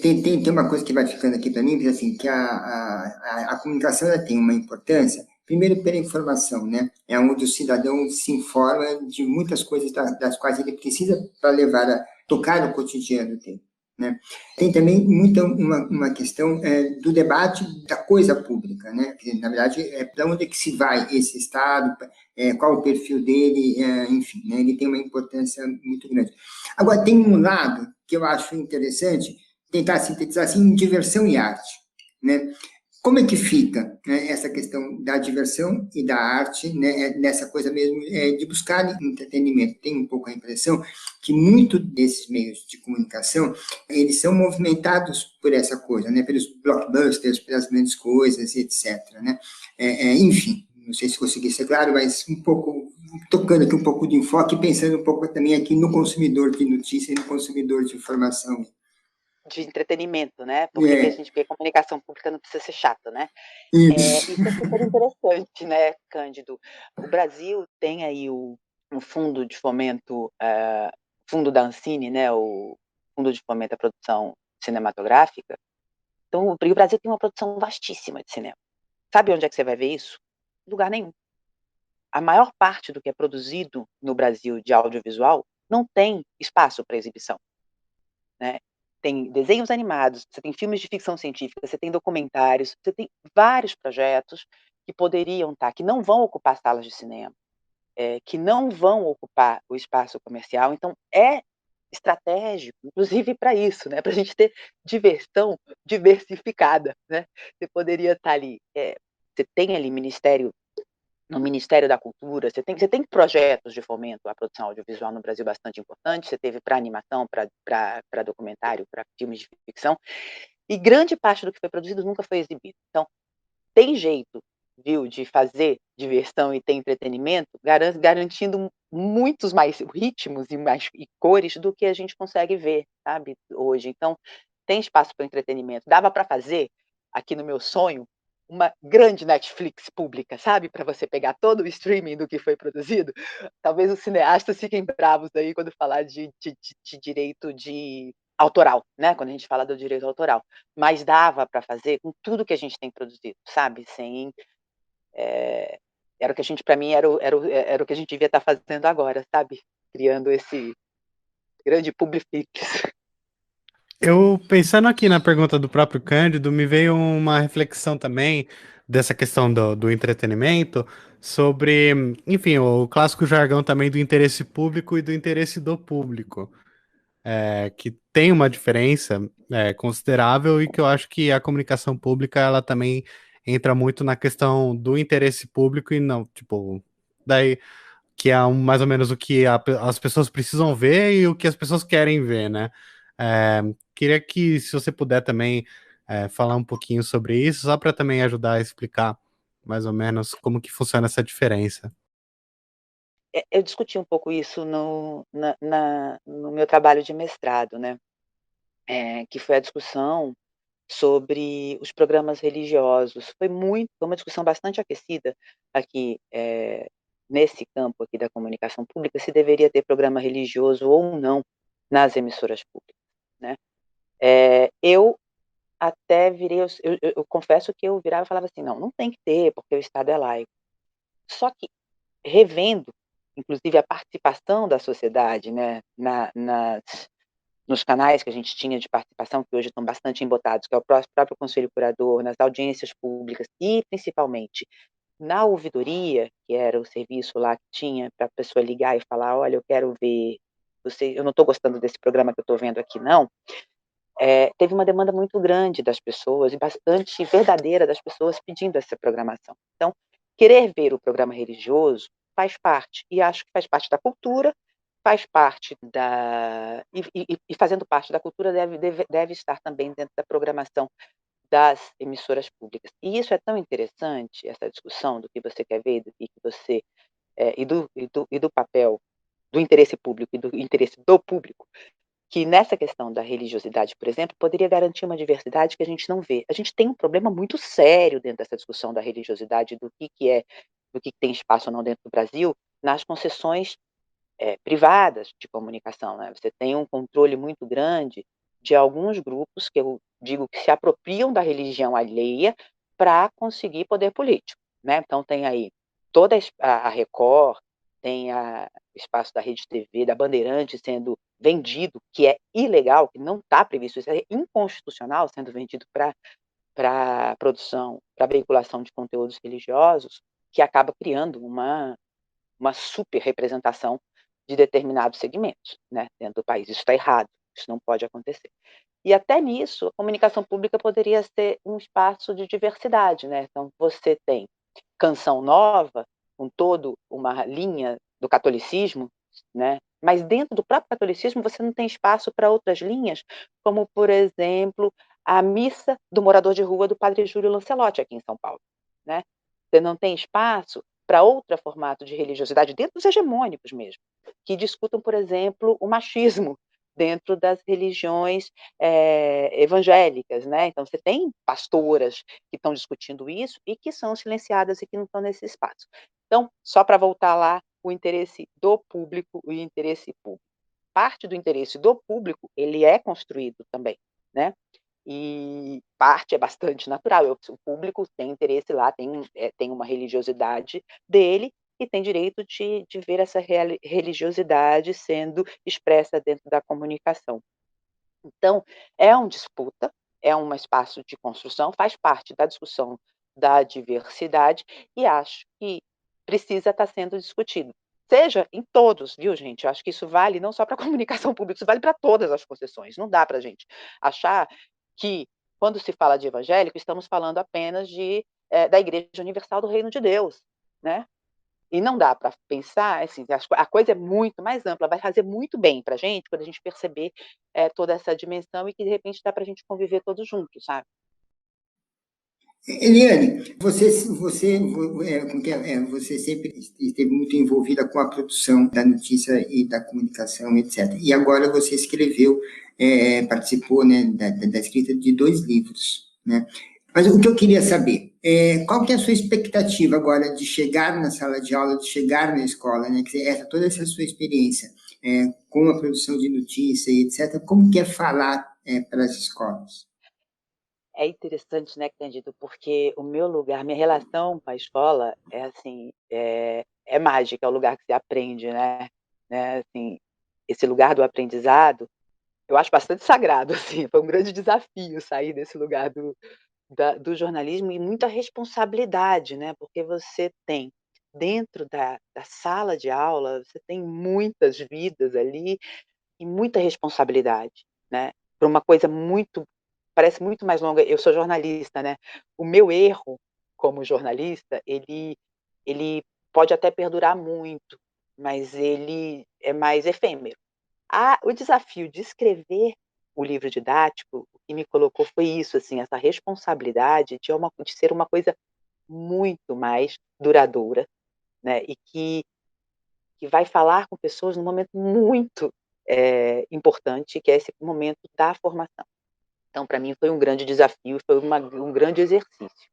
tem uma coisa que vai ficando aqui para mim, que, assim, que a comunicação ela tem uma importância, primeiro pela informação, né? É onde o cidadão se informa de muitas coisas das quais ele precisa para levar a tocar no cotidiano dele, né? Tem também uma questão do debate da coisa pública, né? Que, na verdade, para onde é que se vai esse Estado, qual o perfil dele, enfim, né? Ele tem uma importância muito grande. Agora, tem um lado que eu acho interessante, tentar sintetizar assim, em diversão e arte, né? Como é que fica, né, essa questão da diversão e da arte, né, nessa coisa mesmo de buscar entretenimento? Tenho um pouco a impressão que muito desses meios de comunicação, eles são movimentados por essa coisa, né, pelos blockbusters, pelas grandes coisas, etc. Né? Enfim, não sei se consegui ser claro, mas um pouco, tocando aqui um pouco de enfoque, pensando um pouco também aqui no consumidor de notícia e no consumidor de informação. De entretenimento, né? Porque a comunicação pública não precisa ser chata, né? Isso. Isso é super interessante, né, Cândido? O Brasil tem aí um fundo de fomento, fundo da Ancine, né? O Fundo de Fomento à Produção Cinematográfica. Então, o Brasil tem uma produção vastíssima de cinema. Sabe onde é que você vai ver isso? Em lugar nenhum. A maior parte do que é produzido no Brasil de audiovisual não tem espaço para exibição, né? Tem desenhos animados, você tem filmes de ficção científica, você tem documentários, você tem vários projetos que poderiam estar, que não vão ocupar salas de cinema, que não vão ocupar o espaço comercial. Então, é estratégico, inclusive para isso, né? Para a gente ter diversão diversificada, né? Você poderia estar ali, você tem ali no Ministério da Cultura, você tem projetos de fomento à produção audiovisual no Brasil bastante importantes, você teve para animação, para documentário, para filmes de ficção, e grande parte do que foi produzido nunca foi exibido. Então, tem jeito, viu, de fazer diversão e ter entretenimento, garantindo muitos mais ritmos e cores do que a gente consegue ver, sabe, hoje. Então, tem espaço para entretenimento. Dava para fazer, aqui no meu sonho, uma grande Netflix pública, sabe? Para você pegar todo o streaming do que foi produzido. Talvez os cineastas fiquem bravos aí quando falar de direito de autoral, né? Quando a gente fala do direito autoral. Mas dava para fazer com tudo que a gente tem produzido, sabe? Sem... era o que a gente, para mim, era o que a gente devia estar fazendo agora, sabe? Criando esse grande Publiflix. Eu, pensando aqui na pergunta do próprio Cândido, me veio uma reflexão também dessa questão do entretenimento, sobre, enfim, o clássico jargão também do interesse público e do interesse do público, que tem uma diferença considerável e que eu acho que a comunicação pública, ela também entra muito na questão do interesse público e não, tipo, daí que é mais ou menos o que as pessoas precisam ver e o que as pessoas querem ver, né? É, queria que, se você puder também falar um pouquinho sobre isso, só para também ajudar a explicar mais ou menos como que funciona essa diferença. Eu discuti um pouco isso no meu trabalho de mestrado, né? Que foi a discussão sobre os programas religiosos. Foi uma discussão bastante aquecida aqui, nesse campo aqui da comunicação pública, se deveria ter programa religioso ou não nas emissoras públicas, né? Eu até virei, eu confesso que eu virava e falava assim, não tem que ter, porque o Estado é laico. Só que, revendo, inclusive, a participação da sociedade, né, nos canais que a gente tinha de participação, que hoje estão bastante embotados, que é o próprio Conselho Curador, nas audiências públicas e, principalmente, na ouvidoria, que era o serviço lá que tinha para a pessoa ligar e falar, olha, eu quero ver, eu não estou gostando desse programa que eu estou vendo aqui, não. Teve uma demanda muito grande das pessoas e bastante verdadeira das pessoas pedindo essa programação. Então, querer ver o programa religioso faz parte, e acho que faz parte da cultura, faz parte e fazendo parte da cultura deve estar também dentro da programação das emissoras públicas. E isso é tão interessante, essa discussão do que você quer ver, do que você e do papel do interesse público e do interesse do público, que nessa questão da religiosidade, por exemplo, poderia garantir uma diversidade que a gente não vê. A gente tem um problema muito sério dentro dessa discussão da religiosidade, do que tem espaço ou não dentro do Brasil, nas concessões privadas de comunicação, né? Você tem um controle muito grande de alguns grupos, que eu digo que se apropriam da religião alheia para conseguir poder político, né? Então tem aí toda a Record, tem o espaço da Rede TV, da Bandeirantes sendo vendido, que é ilegal, que não está previsto, isso é inconstitucional, sendo vendido para produção, para veiculação de conteúdos religiosos, que acaba criando uma super representação de determinados segmentos, né, dentro do país. Isso está errado, isso não pode acontecer. E até nisso, a comunicação pública poderia ser um espaço de diversidade, né? Então, você tem Canção Nova, com toda uma linha do catolicismo, né? Mas dentro do próprio catolicismo você não tem espaço para outras linhas, como, por exemplo, a missa do morador de rua do Padre Júlio Lancelotti, aqui em São Paulo, né? Você não tem espaço para outro formato de religiosidade, dentro dos hegemônicos mesmo, que discutam, por exemplo, o machismo dentro das religiões evangélicas, né? Então, você tem pastoras que estão discutindo isso e que são silenciadas e que não estão nesse espaço. Então, só para voltar lá, o interesse do público e o interesse público. Parte do interesse do público, ele é construído também, né? E parte é bastante natural. O público tem interesse lá, tem uma religiosidade dele e tem direito de ver essa religiosidade sendo expressa dentro da comunicação. Então, é uma disputa, é um espaço de construção, faz parte da discussão da diversidade e acho que precisa estar sendo discutido. Seja em todos, viu, gente? Eu acho que isso vale não só para a comunicação pública, isso vale para todas as concessões. Não dá para a gente achar que, quando se fala de evangélico, estamos falando apenas da Igreja Universal do Reino de Deus, né? E não dá para pensar, assim, a coisa é muito mais ampla, vai fazer muito bem para a gente quando a gente perceber toda essa dimensão e que, de repente, dá para a gente conviver todos juntos, sabe? Eliane, você sempre esteve muito envolvida com a produção da notícia e da comunicação, etc. E agora você escreveu, participou, né, da escrita de 2 livros, né? Mas o que eu queria saber, Qual que é a sua expectativa agora de chegar na sala de aula, de chegar na escola, né? Quer dizer, toda essa sua experiência com a produção de notícia e etc., como que é falar para as escolas? É interessante, né, Cândido, porque o meu lugar, minha relação com a escola é assim, é mágica, é o lugar que se aprende, né, assim, esse lugar do aprendizado, eu acho bastante sagrado, assim, foi um grande desafio sair desse lugar do jornalismo e muita responsabilidade, né, porque você tem dentro da sala de aula, você tem muitas vidas ali e muita responsabilidade, né, para uma coisa muito parece muito mais longa. Eu sou jornalista, né, o meu erro como jornalista, ele pode até perdurar muito, mas ele é mais efêmero. O desafio de escrever o livro didático, o que me colocou foi isso, assim, essa responsabilidade de ser uma coisa muito mais duradoura, né, e que vai falar com pessoas num momento muito, importante, que é esse momento da formação. Então, para mim foi um grande desafio, foi um grande exercício.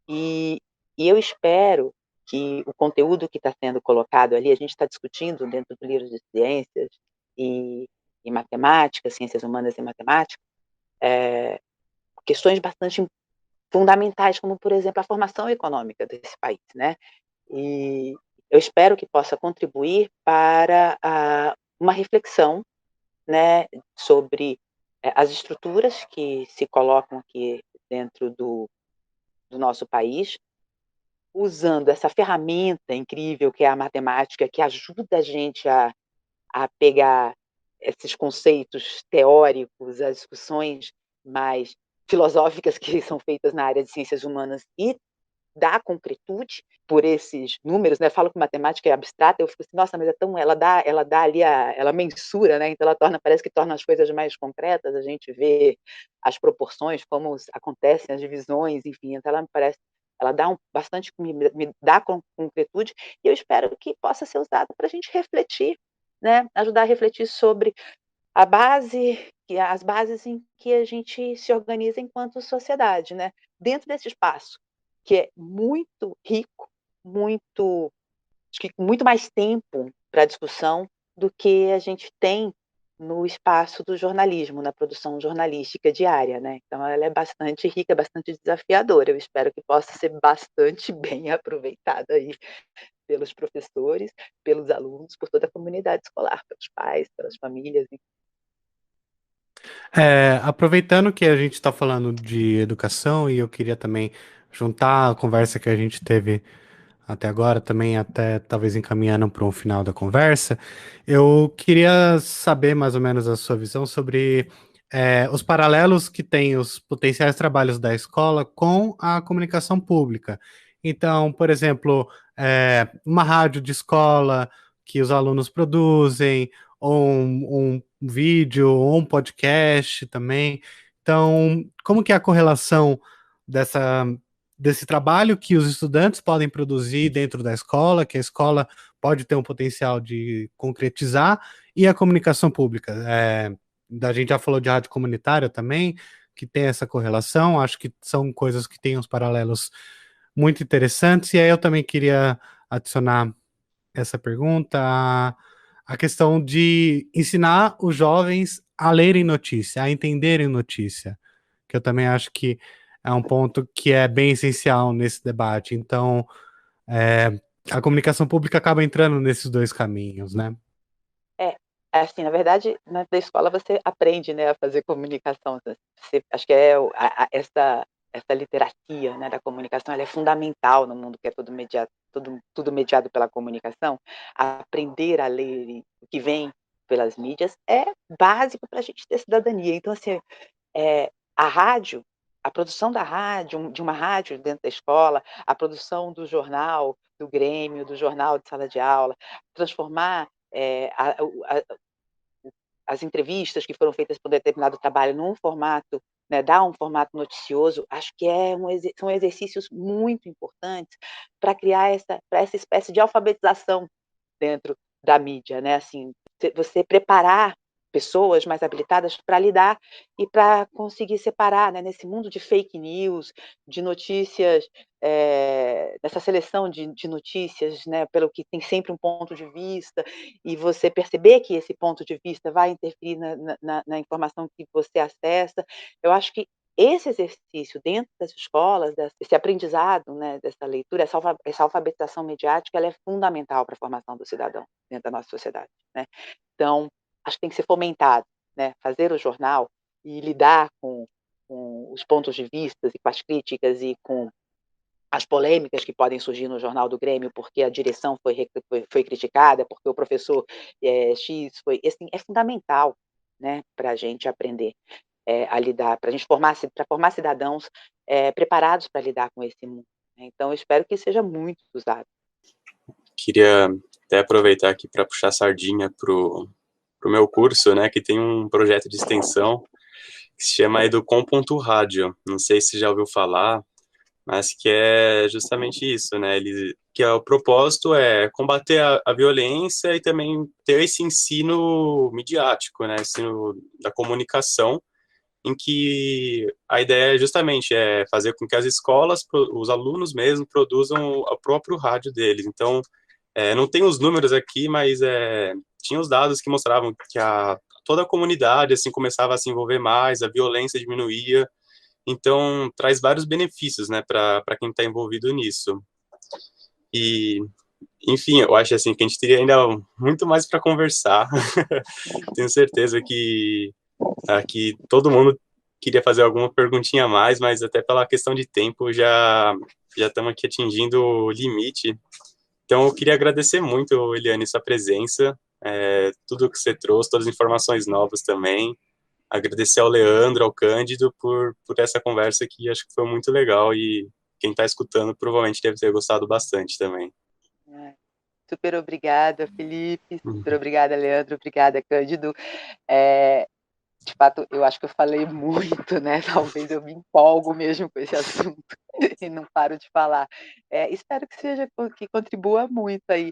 E e eu espero que o conteúdo que está sendo colocado ali, a gente está discutindo dentro do livro de ciências e matemática, ciências humanas e matemática, questões bastante fundamentais, como, por exemplo, a formação econômica desse país, né. E eu espero que possa contribuir para uma reflexão, né, sobre, as estruturas que se colocam aqui dentro do nosso país, usando essa ferramenta incrível que é a matemática, que ajuda a gente a pegar esses conceitos teóricos, as discussões mais filosóficas que são feitas na área de ciências humanas e dar concretude por esses números, né, falo que matemática é abstrata, eu fico assim: "Nossa, mas é tão", ela dá ali ela mensura, né, então ela parece que torna as coisas mais concretas, a gente vê as proporções, como acontecem as divisões, enfim, então ela dá bastante, me dá concretude, e eu espero que possa ser usada para a gente refletir, né, ajudar a refletir sobre as bases em que a gente se organiza enquanto sociedade, né. Dentro desse espaço, que é muito rico, muito acho que com muito mais tempo para discussão do que a gente tem no espaço do jornalismo, na produção jornalística diária, né. Então ela é bastante rica, bastante desafiadora, eu espero que possa ser bastante bem aproveitada aí pelos professores, pelos alunos, por toda a comunidade escolar, pelos pais, pelas famílias. Aproveitando que a gente está falando de educação e eu queria também juntar a conversa que a gente teve até agora, também até talvez encaminhando para um final da conversa, eu queria saber mais ou menos a sua visão sobre os paralelos que tem os potenciais trabalhos da escola com a comunicação pública. Então, por exemplo, uma rádio de escola que os alunos produzem, ou um vídeo, ou um podcast também. Então, como que é a correlação dessa desse trabalho que os estudantes podem produzir dentro da escola, que a escola pode ter um potencial de concretizar, e a comunicação pública. A gente já falou de rádio comunitária também, que tem essa correlação, acho que são coisas que têm uns paralelos muito interessantes, e aí eu também queria adicionar essa pergunta, a questão de ensinar os jovens a lerem notícia, a entenderem notícia, que eu também acho que é um ponto que é bem essencial nesse debate. Então, é, a comunicação pública acaba entrando nesses dois caminhos, né? É, assim, na verdade, na escola você aprende, né, a fazer comunicação, você acho que é essa literacia, né, da comunicação, ela é fundamental no mundo que é tudo mediado pela comunicação. Aprender a ler o que vem pelas mídias é básico para a gente ter cidadania. Então, assim, a rádio, a produção da rádio, de uma rádio dentro da escola, a produção do jornal, do Grêmio, do jornal de sala de aula, transformar, as entrevistas que foram feitas por um determinado trabalho num formato, né, dar um formato noticioso, acho que são exercícios muito importantes para criar essa espécie de alfabetização dentro da mídia, né, assim, você preparar pessoas mais habilitadas para lidar e para conseguir separar, né, nesse mundo de fake news, de notícias, dessa seleção de notícias, né, pelo que tem sempre um ponto de vista, e você perceber que esse ponto de vista vai interferir na informação que você acessa. Eu acho que esse exercício dentro das escolas, esse aprendizado, né, dessa leitura, essa alfabetização mediática, ela é fundamental para a formação do cidadão dentro da nossa sociedade, né. Então, acho que tem que ser fomentado, né, fazer o jornal e lidar com os pontos de vista e com as críticas e com as polêmicas que podem surgir no jornal do Grêmio, porque a direção foi criticada, porque o professor X foi... Assim, é fundamental, né, para a gente aprender a lidar, para a gente formar cidadãos preparados para lidar com esse mundo, né? Então, eu espero que seja muito usado. Queria até aproveitar aqui para puxar a sardinha pro meu curso, né, que tem um projeto de extensão que se chama Educom.rádio. Não sei se já ouviu falar, mas que é justamente isso, né? O propósito é combater a violência e também ter esse ensino midiático, né? Ensino da comunicação, em que a ideia justamente é fazer com que as escolas, os alunos mesmo, produzam o próprio rádio deles. Então, não tem os números aqui, mas tinha os dados que mostravam que toda a comunidade assim começava a se envolver mais, a violência diminuía. Então, traz vários benefícios, né, para quem está envolvido nisso. E, enfim, eu acho assim que a gente teria ainda muito mais para conversar. Tenho certeza que aqui todo mundo queria fazer alguma perguntinha a mais, mas até pela questão de tempo já estamos aqui atingindo o limite. Então, eu queria agradecer muito, Eliane, sua presença, tudo que você trouxe, todas as informações novas também. Agradecer ao Leandro, ao Cândido, por essa conversa que acho que foi muito legal e quem está escutando provavelmente deve ter gostado bastante também. Super obrigada, Felipe, super obrigada, Leandro, obrigada, Cândido. De fato, eu acho que eu falei muito, né? Talvez eu me empolgo mesmo com esse assunto e não paro de falar. Espero que contribua muito aí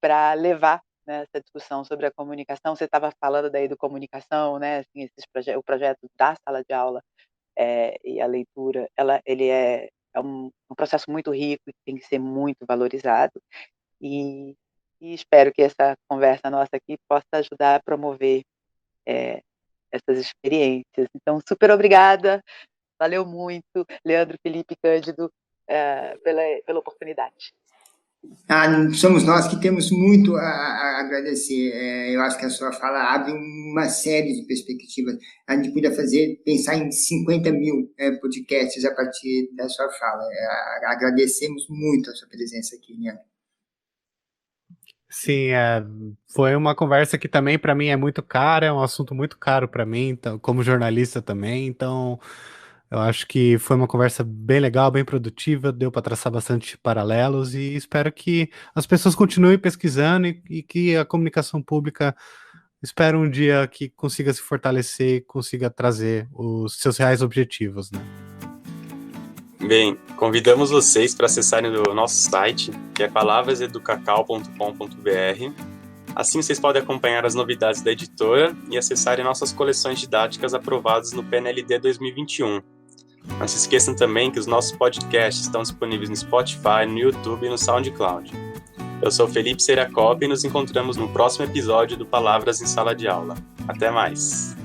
para levar, né, essa discussão sobre a comunicação. Você estava falando daí do comunicação, né? Assim, o projeto da sala de aula e a leitura, ele é um processo muito rico e tem que ser muito valorizado. E espero que essa conversa nossa aqui possa ajudar a promover essas experiências. Então, super obrigada, valeu muito, Leandro, Felipe, Cândido, pela oportunidade. Somos nós que temos muito a agradecer. Eu acho que a sua fala abre uma série de perspectivas. A gente podia pensar em 50 mil podcasts a partir da sua fala. Agradecemos muito a sua presença aqui, né? Sim, foi uma conversa que também para mim é muito cara, é um assunto muito caro para mim, então, como jornalista também, então eu acho que foi uma conversa bem legal, bem produtiva, deu para traçar bastante paralelos e espero que as pessoas continuem pesquisando e que a comunicação pública, espero um dia que consiga se fortalecer, consiga trazer os seus reais objetivos, né? Bem, convidamos vocês para acessarem o nosso site, que é palabraseducacau.com.br. Assim vocês podem acompanhar as novidades da editora e acessarem nossas coleções didáticas aprovadas no PNLD 2021. Não se esqueçam também que os nossos podcasts estão disponíveis no Spotify, no YouTube e no SoundCloud. Eu sou Felipe Seracop e nos encontramos no próximo episódio do Palavras em Sala de Aula. Até mais!